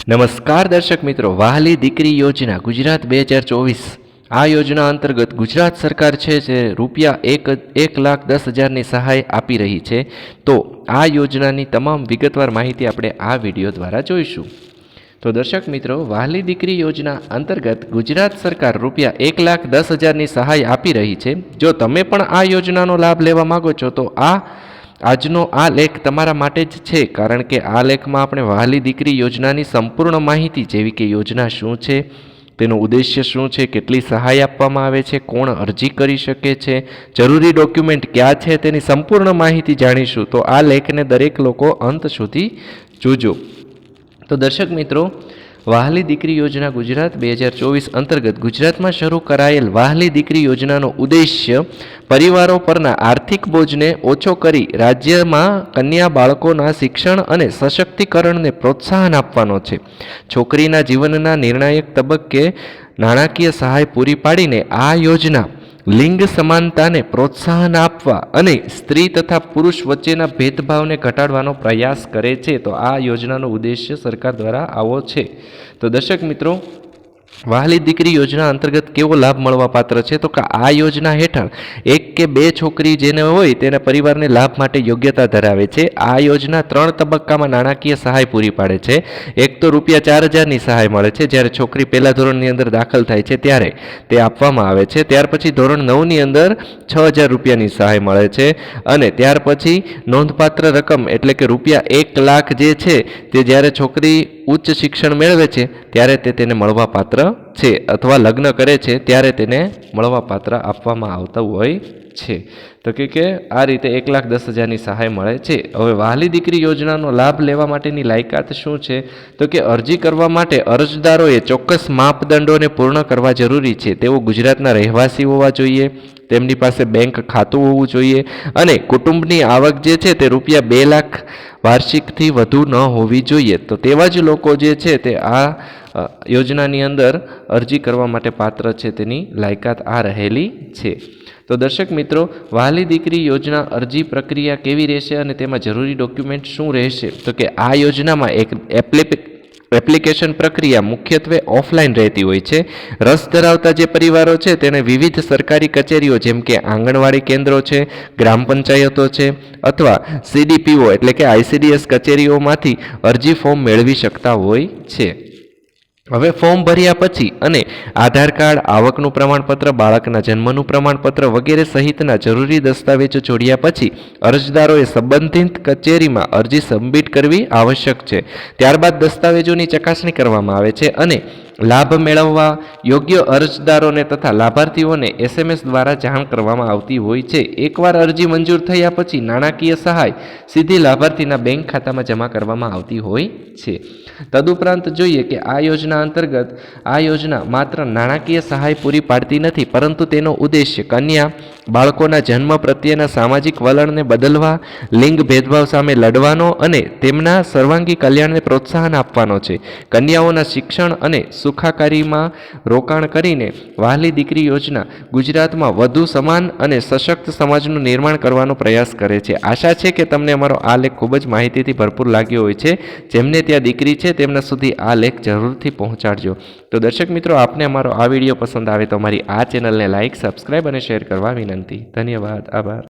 નમસ્કાર દર્શક મિત્રો, વહાલી દીકરી યોજના ગુજરાત 2024 આ યોજના અંતર્ગત ગુજરાત સરકાર છે જે રૂપિયા 1,10,000ની સહાય આપી રહી છે। તો આ યોજનાની તમામ વિગતવાર માહિતી આપણે આ વિડીયો દ્વારા જોઈશું। તો દર્શક મિત્રો, વહાલી દીકરી યોજના અંતર્ગત ગુજરાત સરકાર રૂપિયા 1,10,000ની સહાય આપી રહી છે। જો તમે પણ આ યોજનાનો લાભ લેવા માંગો છો તો આજનો આ લેખ તમારા માટે જ છે, કારણ કે આ લેખમાં આપણે વહાલી દીકરી યોજનાની સંપૂર્ણ માહિતી, જેવી કે યોજના શું છે, તેનો ઉદ્દેશ્ય શું છે, કેટલી સહાય આપવામાં આવે છે, કોણ અરજી કરી શકે છે, જરૂરી ડોક્યુમેન્ટ ક્યાં છે, તેની સંપૂર્ણ માહિતી જાણીશું। તો આ લેખને દરેક લોકો અંત સુધી જોજો। તો દર્શક મિત્રો, વહાલી દીકરી યોજના ગુજરાત 2024 અંતર્ગત ગુજરાતમાં શરૂ કરાયેલ વહાલી દીકરી યોજનાનો ઉદ્દેશ્ય પરિવારો પરના આર્થિક બોજને ઓછો કરી રાજ્યમાં કન્યા બાળકોના શિક્ષણ અને સશક્તિકરણને પ્રોત્સાહન આપવાનો છે। છોકરીના જીવનના નિર્ણાયક તબક્કે નાણાકીય સહાય પૂરી પાડીને આ યોજના લિંગ સમાનતાને પ્રોત્સાહન આપવા અને સ્ત્રી તથા પુરુષ વચ્ચેના ભેદભાવને ઘટાડવાનો પ્રયાસ કરે છે। તો આ યોજનાનો ઉદ્દેશ્ય સરકાર દ્વારા આવો છે। તો દર્શક મિત્રો, વહાલી દીકરી યોજના અંતર્ગત કેવો લાભ મળવા પાત્ર છે? તો કે આ યોજના હેઠળ 1 કે 2 છોકરી જેને હોય તેના પરિવારને લાભ માટે યોગ્યતા ધરાવે છે। આ યોજના 3 તબક્કામાં નાણાકીય સહાય પૂરી પાડે છે। એક તો રૂપિયા 4,000ની સહાય મળે છે, જ્યારે છોકરી પહેલા ધોરણની અંદર દાખલ થાય છે ત્યારે તે આપવામાં આવે છે। ત્યાર પછી ધોરણ 9ની અંદર 6,000 રૂપિયાની સહાય મળે છે, અને ત્યાર પછી નોંધપાત્ર રકમ એટલે કે રૂપિયા 1,00,000 જે છે તે જ્યારે છોકરી ઉચ્ચ શિક્ષણ મેળવે છે ત્યારે તેને મળવા પાત્ર છે, અથવા લગ્ન કરે છે ત્યારે તેને મળવા પાત્ર આપવામાં આવતું હોય છે। તો કે આ રીતે 1,10,000ની સહાય મળે છે। હવે વહાલી દીકરી યોજનાનો લાભ લેવા માટેની લાયકાત શું છે? તો કે અરજી કરવા માટે અરજદારોએ ચોક્કસ માપદંડોને પૂર્ણ કરવા જરૂરી છે। તેઓ ગુજરાતના રહેવાસી હોવા જોઈએ, તેમની પાસે બેંક ખાતું હોવું જોઈએ, અને કુટુંબની આવક જે છે તે રૂપિયા 2 લાખ વાર્ષિકથી વધુ ન હોવી જોઈએ। તો તેવા જ લોકો જે છે તે આ યોજનાની અંદર અરજી કરવા માટે પાત્ર છે, તેની લાયકાત આ રહેલી છે। તો દર્શક મિત્રો, વહાલી દીકરી યોજના અરજી પ્રક્રિયા કેવી રહેશે અને તેમાં જરૂરી ડોક્યુમેન્ટ શું રહેશે? તો કે આ યોજનામાં એક એપ્લિકેશન પ્રક્રિયા મુખ્યત્વે ઓફલાઈન રહેતી હોય છે। રસ ધરાવતા જે પરિવારો છે તેને વિવિધ સરકારી કચેરીઓ જેમ કે આંગણવાડી કેન્દ્રો છે, ગ્રામ પંચાયતો છે, અથવા CDPO એટલે કે ICDS કચેરીઓમાંથી અરજી ફોર્મ મેળવી શકતા હોય છે। હવે ફોર્મ ભર્યા પછી અને આધાર કાર્ડ, આવકનું પ્રમાણપત્ર, બાળકના જન્મનું પ્રમાણપત્ર વગેરે સહિતના જરૂરી દસ્તાવેજો જોડ્યા પછી અરજદારોએ સંબંધિત કચેરીમાં અરજી સબમિટ કરવી આવશ્યક છે। ત્યારબાદ દસ્તાવેજોની ચકાસણી કરવામાં આવે છે અને લાભ મેળવવા યોગ્ય અરજદારોને તથા લાભાર્થીઓને SMS દ્વારા જાણ કરવામાં આવતી હોય છે। એકવાર અરજી મંજૂર થયા પછી નાણાકીય સહાય સીધી લાભાર્થીના બેંક ખાતામાં જમા કરવામાં આવતી હોય છે। તદુપરાંત જોઈએ કે આ યોજના અંતર્ગત આ યોજના માત્ર નાણાકીય સહાય પૂરી પાડતી નથી, પરંતુ તેનો ઉદ્દેશ્ય કન્યા બાળકોના જન્મ પ્રત્યેના સામાજિક વલણને બદલવા, લિંગ ભેદભાવ સામે લડવાનો અને તેમના સર્વાંગી કલ્યાણને પ્રોત્સાહન આપવાનો છે। કન્યાઓના શિક્ષણ અને સુખાકારીમાં રોકાણ કરીને વહાલી દીકરી યોજના ગુજરાતમાં વધુ સમાન અને સશક્ત સમાજનું નિર્માણ કરવાનો પ્રયાસ કરે છે। આશા છે કે તમને અમારો આ લેખ ખૂબ જ માહિતીથી ભરપૂર લાગ્યો હોય છે। જેમને ત્યાં દીકરી છે તેમના સુધી આ લેખ જરૂરથી પહોંચાડજો। તો દર્શક મિત્રો, આપને અમારો આ વિડીયો પસંદ આવે તો અમારી આ ચેનલને લાઇક, સબસ્ક્રાઇબ અને શેર કરવા વિનંતી। ધન્યવાદ, આભાર।